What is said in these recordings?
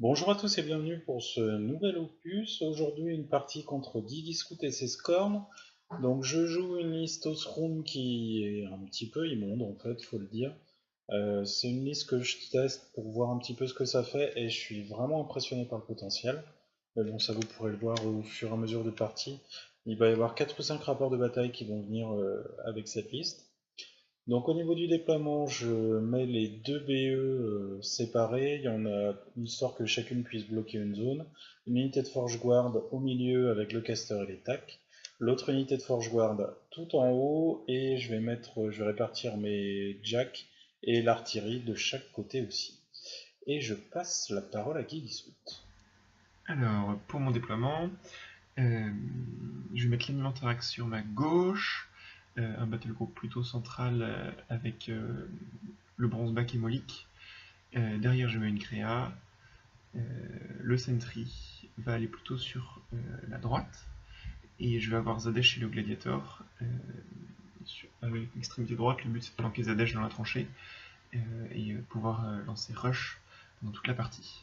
Bonjour à tous et bienvenue pour ce nouvel opus. Aujourd'hui, une partie contre Didi Scoot et ses scorns. Donc, je joue une liste Osroom qui est un petit peu immonde, en fait, faut le dire. C'est une liste que je teste pour voir un petit peu ce que ça fait et je suis vraiment impressionné par le potentiel. Mais bon, ça vous pourrez le voir au fur et à mesure des parties. Il va y avoir 4 ou 5 rapports de bataille qui vont venir avec cette liste. Donc au niveau du déploiement, je mets les deux BE séparés. Il y en a histoire que chacune puisse bloquer une zone. Une unité de Forge Guard au milieu avec le caster et les tacs. L'autre unité de Forge Guard tout en haut. Et je vais répartir mes jacks et l'artillerie de chaque côté aussi. Et je passe la parole à Guy Dissout. Alors, pour mon déploiement, euh, je vais mettre l'Animentarax sur ma gauche, un battle group plutôt central avec le Bronzeback et Molik. Derrière, je mets une créa. Le Sentry va aller plutôt sur la droite. Et je vais avoir Zadesh et le Gladiator. Avec l'extrémité droite, le but c'est de planquer Zadesh dans la tranchée et pouvoir lancer Rush dans toute la partie.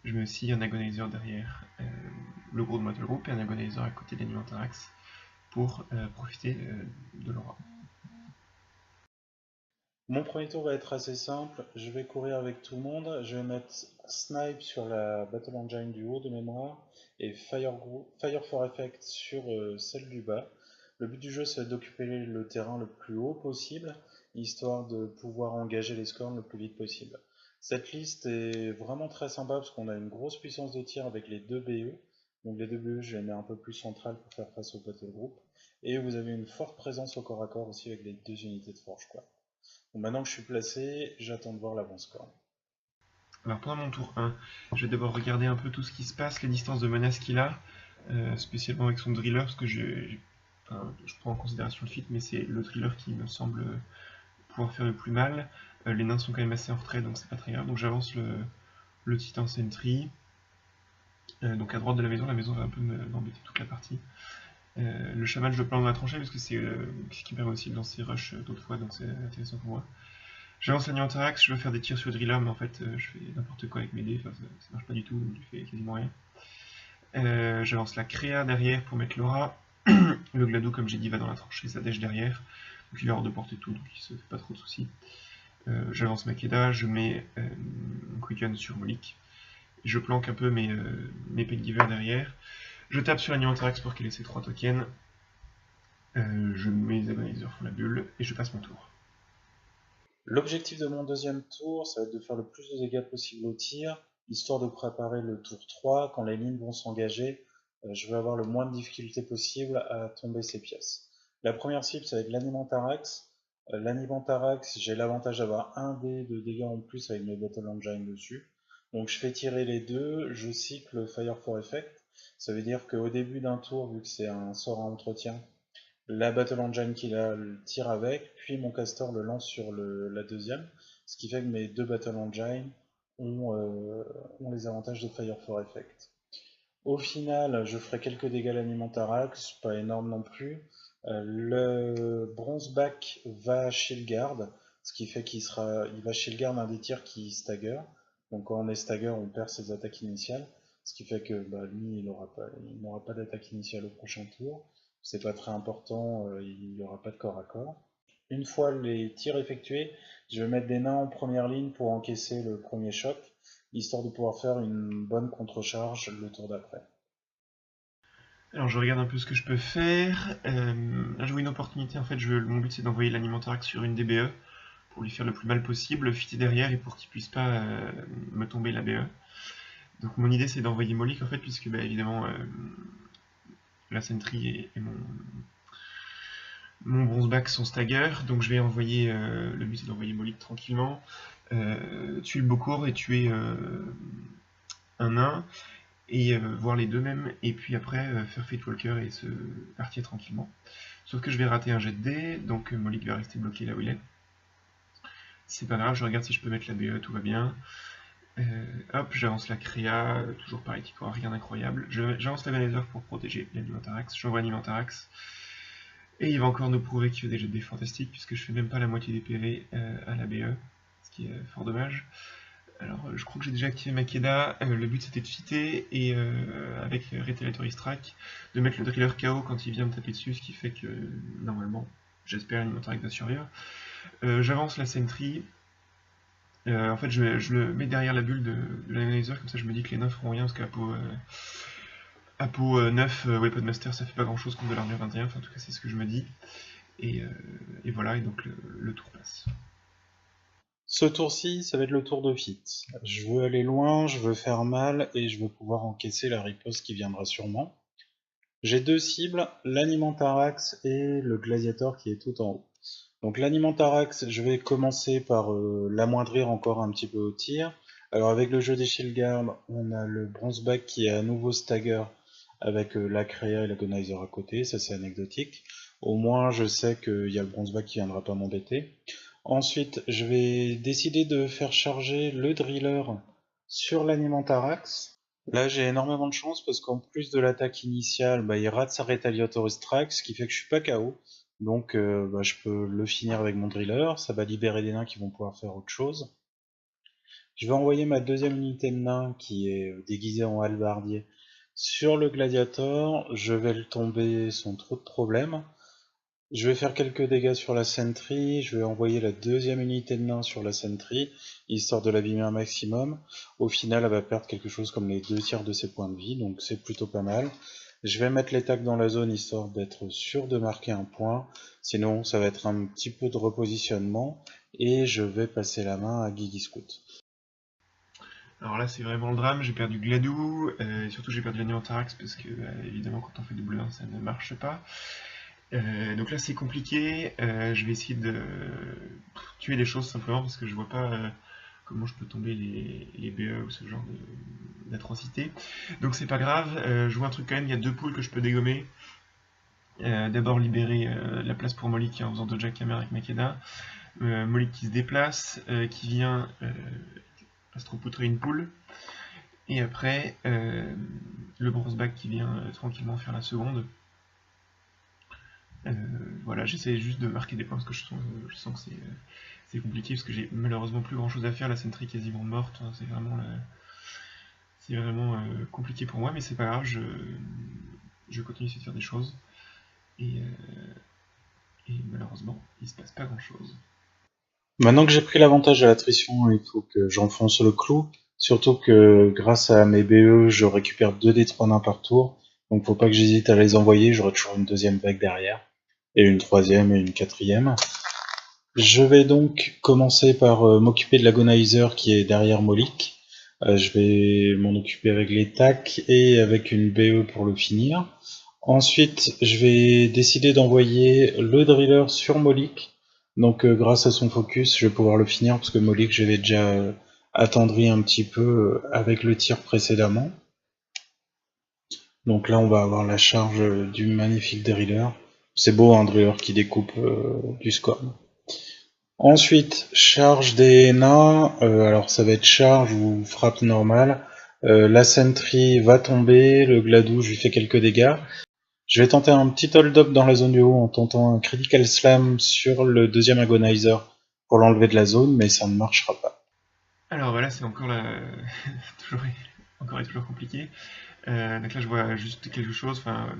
Je mets aussi un Agonizer derrière le gros de Battle Group et un Agonizer à côté de l'Animentarax pour profiter de l'aura. Mon premier tour va être assez simple. Je vais courir avec tout le monde. Je vais mettre Snipe sur la Battle Engine du haut de mémoire et Fire for Effect sur celle du bas. Le but du jeu, c'est d'occuper le terrain le plus haut possible, histoire de pouvoir engager les scores le plus vite possible. Cette liste est vraiment très sympa parce qu'on a une grosse puissance de tir avec les deux BE. Donc les deux BE, je les mets un peu plus centrales pour faire face au Battle Group. Et vous avez une forte présence au corps à corps aussi avec les deux unités de forge, quoi. Bon, maintenant que je suis placé, j'attends de voir l'avant-score. Alors pendant mon tour 1, je vais d'abord regarder un peu tout ce qui se passe, les distances de menace qu'il a, spécialement avec son driller, parce que je prends en considération le fit, mais c'est le driller qui me semble pouvoir faire le plus mal. Les nains sont quand même assez en retrait, donc c'est pas très grave. Donc j'avance le Titan Sentry. Donc à droite de la maison va un peu m'embêter toute la partie. Le chaman, je le plante dans la tranchée parce que c'est ce qui me permet aussi de lancer rush d'autres fois, donc c'est intéressant pour moi. J'avance l'Animentarax, je veux faire des tirs sur le driller, mais en fait je fais n'importe quoi avec mes dés, enfin, ça marche pas du tout, donc je fais quasiment rien. J'avance la créa derrière pour mettre l'aura. Le Glado, comme j'ai dit, va dans la tranchée, ça dèche derrière, donc il est hors de portée tout, donc il se fait pas trop de soucis. J'avance Makeda, je mets Quicken sur Molik. Je planque un peu mes Pengiver derrière. Je tape sur l'Animentarax pour qu'il ait ses 3 tokens. Je mets les Agonisers font la bulle et je passe mon tour. L'objectif de mon deuxième tour, ça va être de faire le plus de dégâts possible au tir, histoire de préparer le tour 3. Quand les lignes vont s'engager, je vais avoir le moins de difficulté possible à tomber ces pièces. La première cible, ça va être l'Animentarax. L'Animentarax, j'ai l'avantage d'avoir un dé de dégâts en plus avec mes Battle Engine dessus. Donc je fais tirer les deux, je cycle Fire for Effect. Ça veut dire qu'au début d'un tour, vu que c'est un sort à entretien, la Battle Engine qui la tire avec, puis mon caster le lance sur la deuxième, ce qui fait que mes deux Battle Engine ont les avantages de Fire for Effect. Au final, je ferai quelques dégâts à l'Animentarax, pas énorme non plus. Le Bronzeback va Shieldguard, ce qui fait il va Shieldguard un des tirs qui stagger. Donc quand on est stagger, on perd ses attaques initiales, ce qui fait que lui, il n'aura pas d'attaque initiale au prochain tour. C'est pas très important, il n'y aura pas de corps à corps. Une fois les tirs effectués, je vais mettre des nains en première ligne pour encaisser le premier choc, histoire de pouvoir faire une bonne contre-charge le tour d'après. Alors je regarde un peu ce que je peux faire. Là je vois une opportunité, en fait mon but c'est d'envoyer l'Animentarax sur une des BE pour lui faire le plus mal possible, fitter derrière et pour qu'il puisse pas me tomber la BE. Donc mon idée c'est d'envoyer Molik en fait, puisque évidemment la Sentry et mon Bronzeback sont stagger, donc je vais envoyer, le but c'est d'envoyer Molik tranquillement, tuer le Bocourt et tuer un nain, et voir les deux mêmes, et puis après faire Fate Walker et se partir tranquillement. Sauf que je vais rater un jet de dés, donc Molik va rester bloqué là où il est. C'est pas grave, je regarde si je peux mettre la BE, tout va bien. Hop, j'avance la créa, toujours pareil, qui croit rien d'incroyable. J'avance la Venezer pour protéger l'Animentarax, j'envoie l'Animentarax. Et il va encore nous prouver qu'il fait des jets de dés fantastiques, puisque je fais même pas la moitié des PV à la BE, ce qui est fort dommage. Alors, je crois que j'ai déjà activé Makeda. Le but c'était de fitter et avec Retaliatory Strike, de mettre le driller KO quand il vient me taper dessus, ce qui fait que normalement, j'espère, Animatarax va survivre. J'avance la Sentry. En fait, je le mets derrière la bulle de l'analyzer, comme ça je me dis que les 9 feront rien parce qu'à peau 9, Weapon Master ça fait pas grand chose contre de l'armure 21, enfin en tout cas c'est ce que je me dis. Et, voilà, et donc le tour passe. Ce tour-ci, ça va être le tour de fit. Je veux aller loin, je veux faire mal et je veux pouvoir encaisser la riposte qui viendra sûrement. J'ai deux cibles, l'Animantarax et le Gladiator qui est tout en haut. Donc l'Animantarax, je vais commencer par l'amoindrir encore un petit peu au tir. Alors avec le jeu des Shield-Guard, on a le Bronzeback qui est à nouveau stagger avec la Créa et l'Agonizer à côté, ça c'est anecdotique. Au moins je sais qu'il y a le Bronzeback qui viendra pas m'embêter. Ensuite, je vais décider de faire charger le Driller sur l'Animantarax. Là, j'ai énormément de chance parce qu'en plus de l'attaque initiale, il rate sa Retaliatory Strike, ce qui fait que je suis pas KO. Donc, je peux le finir avec mon Driller. Ça va libérer des nains qui vont pouvoir faire autre chose. Je vais envoyer ma deuxième unité de nains qui est déguisée en halbardier sur le Gladiator. Je vais le tomber sans trop de problèmes. Je vais faire quelques dégâts sur la Sentry, je vais envoyer la deuxième unité de nains sur la Sentry, histoire de l'abîmer un maximum. Au final, elle va perdre quelque chose comme les 2 tiers de ses points de vie, donc c'est plutôt pas mal. Je vais mettre les tacs dans la zone, histoire d'être sûr de marquer un point. Sinon, ça va être un petit peu de repositionnement, et je vais passer la main à Gigi Scout. Alors là c'est vraiment le drame, j'ai perdu Gladou, et surtout j'ai perdu l'Aniantarax parce que évidemment quand on fait double 1 ça ne marche pas. Donc là c'est compliqué, je vais essayer de tuer des choses simplement parce que je vois pas comment je peux tomber les BE ou ce genre d'atrocité. Donc c'est pas grave, je vois un truc quand même, il y a 2 poules que je peux dégommer. D'abord libérer la place pour Molik en faisant 2 jackhammer avec Makeda. Molik qui se déplace, qui vient astropoutrer une poule. Et après, le Bronzeback qui vient tranquillement faire la seconde. Voilà, j'essaie juste de marquer des points parce que je sens que c'est compliqué parce que j'ai malheureusement plus grand chose à faire. La Sentry est quasiment morte, hein, c'est vraiment compliqué pour moi, mais c'est pas grave, je continue à essayer de faire des choses. Et, malheureusement, il se passe pas grand chose. Maintenant que j'ai pris l'avantage de l'attrition, il faut que j'enfonce le clou. Surtout que grâce à mes BE, je récupère 2 des 3 nains par tour. Donc faut pas que j'hésite à les envoyer, j'aurai toujours une deuxième vague derrière. Et une troisième et une quatrième. Je vais donc commencer par m'occuper de l'agonizer qui est derrière Molik. Je vais m'en occuper avec les tacs et avec une BE pour le finir. Ensuite, je vais décider d'envoyer le driller sur Molik. Donc grâce à son focus, je vais pouvoir le finir parce que Molik, j'avais déjà attendri un petit peu avec le tir précédemment. Donc là, on va avoir la charge du magnifique driller. C'est beau un driller qui découpe du score. Ensuite, charge des nains, alors ça va être charge ou frappe normale. La sentry va tomber, le Gladou, je lui fais quelques dégâts. Je vais tenter un petit hold-up dans la zone du haut en tentant un critical slam sur le deuxième agonizer pour l'enlever de la zone, mais ça ne marchera pas. Alors voilà, c'est encore toujours, encore et toujours compliqué. Donc là je vois juste quelque chose, enfin,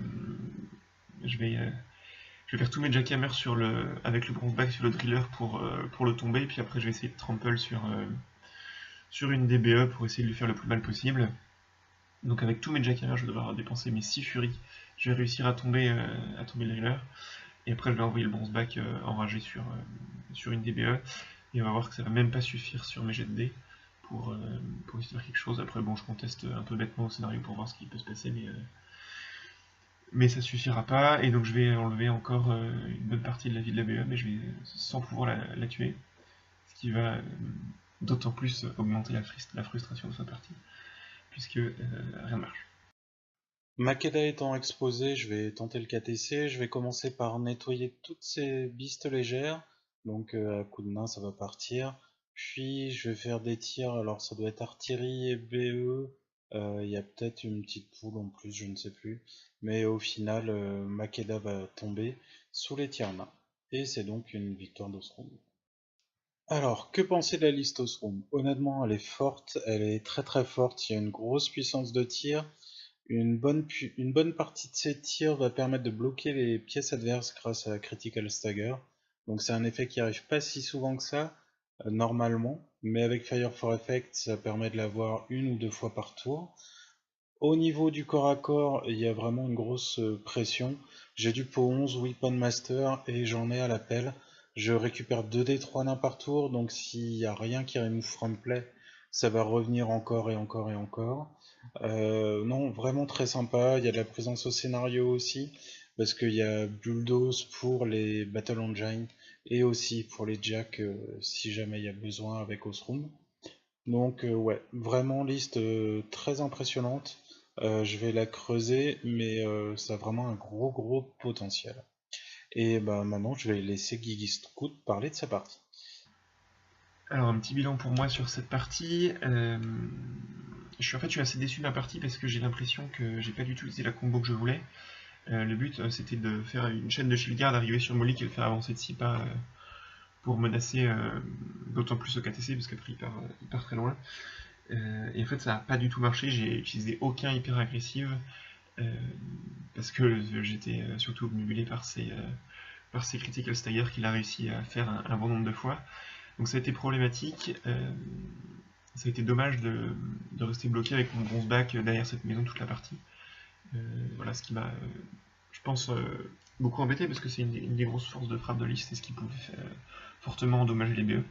je vais, euh, je vais faire tous mes jackhammers avec le bronzeback sur le driller pour le tomber, puis après je vais essayer de trample sur une DBE pour essayer de lui faire le plus mal possible. Donc avec tous mes jackhammers, je vais devoir dépenser mes 6 furies. Je vais réussir à tomber le driller. Et après je vais envoyer le bronzeback enragé sur une DBE. Et on va voir que ça va même pas suffire sur mes jets de dés pour essayer de faire quelque chose. Après bon, je conteste un peu bêtement au scénario pour voir ce qui peut se passer, mais ça suffira pas. Et donc je vais enlever encore une bonne partie de la vie de la BE, mais je vais sans pouvoir la tuer. Ce qui va d'autant plus augmenter la frustration de sa partie, puisque rien ne marche. Makeda étant exposé, je vais tenter le KTC. Je vais commencer par nettoyer toutes ces bistes légères. Donc à coup de main, ça va partir. Puis je vais faire des tirs. Alors ça doit être artillerie et BE. Il y a peut-être une petite poule en plus, je ne sais plus. Mais au final, Makeda va tomber sous les tirs mains. Et c'est donc une victoire de ce round. Alors, que penser de la liste Osroom? Honnêtement, elle est forte, elle est très très forte, il y a une grosse puissance de tir. Une bonne partie de ces tirs va permettre de bloquer les pièces adverses grâce à Critical Stagger. Donc c'est un effet qui arrive pas si souvent que ça, normalement, mais avec Fire for Effect, ça permet de l'avoir une ou deux fois par tour. Au niveau du corps à corps, il y a vraiment une grosse pression. J'ai du pot 11 Weapon Master et j'en ai à l'appel. Je récupère 2d3 nains par tour, donc s'il n'y a rien qui remove from play, ça va revenir encore et encore et encore. Non, vraiment très sympa. Il y a de la présence au scénario aussi, parce qu'il y a Bulldoze pour les Battle Engine et aussi pour les jacks si jamais il y a besoin avec Osroom. Donc ouais, vraiment liste très impressionnante. Je vais la creuser, mais ça a vraiment un gros potentiel. Et bah maintenant, je vais laisser Guigui Scout parler de sa partie. Alors un petit bilan pour moi sur cette partie. Je suis assez déçu de ma partie parce que j'ai l'impression que j'ai pas du tout utilisé la combo que je voulais. Le but c'était de faire une chaîne de shield guard, arriver sur Molly et le faire avancer de 6 pas pour menacer d'autant plus au KTC parce qu'après il part très loin. Et en fait ça n'a pas du tout marché, j'ai utilisé aucun hyper agressif euh, parce que j'étais surtout obnubilé par ces critical stagger qu'il a réussi à faire un bon nombre de fois. Donc ça a été problématique. Ça a été dommage de rester bloqué avec mon bronze back derrière cette maison toute la partie. Voilà ce qui m'a, je pense, beaucoup embêté parce que c'est une des grosses forces de frappe de liste et ce qui pouvait fortement endommager les BE,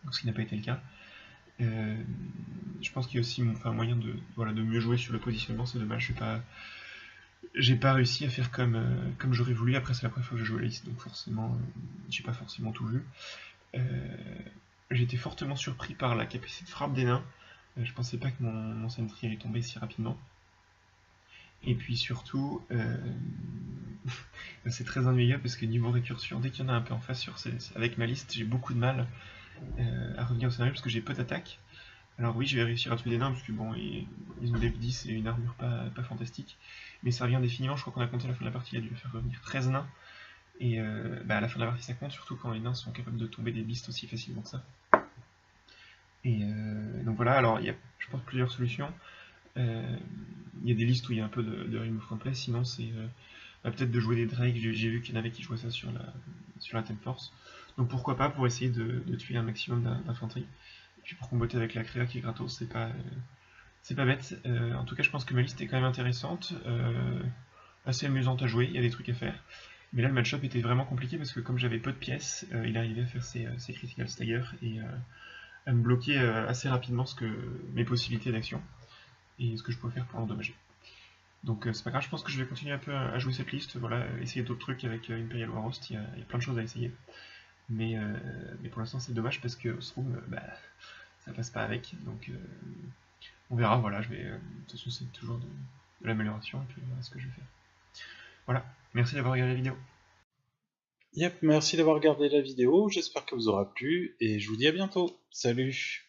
donc ce qui n'a pas été le cas. Je pense qu'il y a aussi moyen de, voilà, de mieux jouer sur le positionnement, c'est dommage, j'ai pas réussi à faire comme j'aurais voulu. Après, c'est la première fois que je joue la liste, donc forcément, j'ai pas forcément tout vu. Euh, j'ai été fortement surpris par la capacité de frappe des nains. Je pensais pas que mon sentry allait tomber si rapidement. Et puis surtout, c'est très ennuyeux parce que niveau récursion, dès qu'il y en a un peu en face avec ma liste, j'ai beaucoup de mal à revenir au scénario parce que j'ai peu d'attaque. Alors oui, je vais réussir à tuer des nains parce que bon, ils ont des 10 et une armure pas fantastique. Mais ça revient définitivement, je crois qu'on a compté à la fin de la partie, il a dû faire revenir 13 nains. Et à la fin de la partie ça compte, surtout quand les nains sont capables de tomber des beasts aussi facilement que ça. Et donc voilà, alors il y a, je pense, plusieurs solutions. Il y a des listes où il y a un peu de remove from play, sinon c'est peut-être de jouer des Drake, j'ai vu qu'il y en avait qui jouaient ça sur la Time Force. Donc pourquoi pas, pour essayer de tuer un maximum d'infanterie. Et puis pour comboter avec la créa qui est gratos, c'est pas bête. En tout cas, je pense que ma liste est quand même intéressante, assez amusante à jouer, il y a des trucs à faire. Mais là, le match-up était vraiment compliqué parce que comme j'avais peu de pièces, il arrivait à faire ses critical stagger et à me bloquer assez rapidement mes possibilités d'action et ce que je pouvais faire pour l'endommager. Donc c'est pas grave, je pense que je vais continuer un peu à jouer cette liste, voilà, essayer d'autres trucs avec Imperial Warhost, il y a plein de choses à essayer. Mais pour l'instant c'est dommage parce que Ostrom, ça passe pas avec, donc on verra, voilà, de toute façon c'est toujours de l'amélioration et puis on verra ce que je vais faire. Voilà, merci d'avoir regardé la vidéo. Yep, merci d'avoir regardé la vidéo, j'espère que vous aura plu, et je vous dis à bientôt. Salut!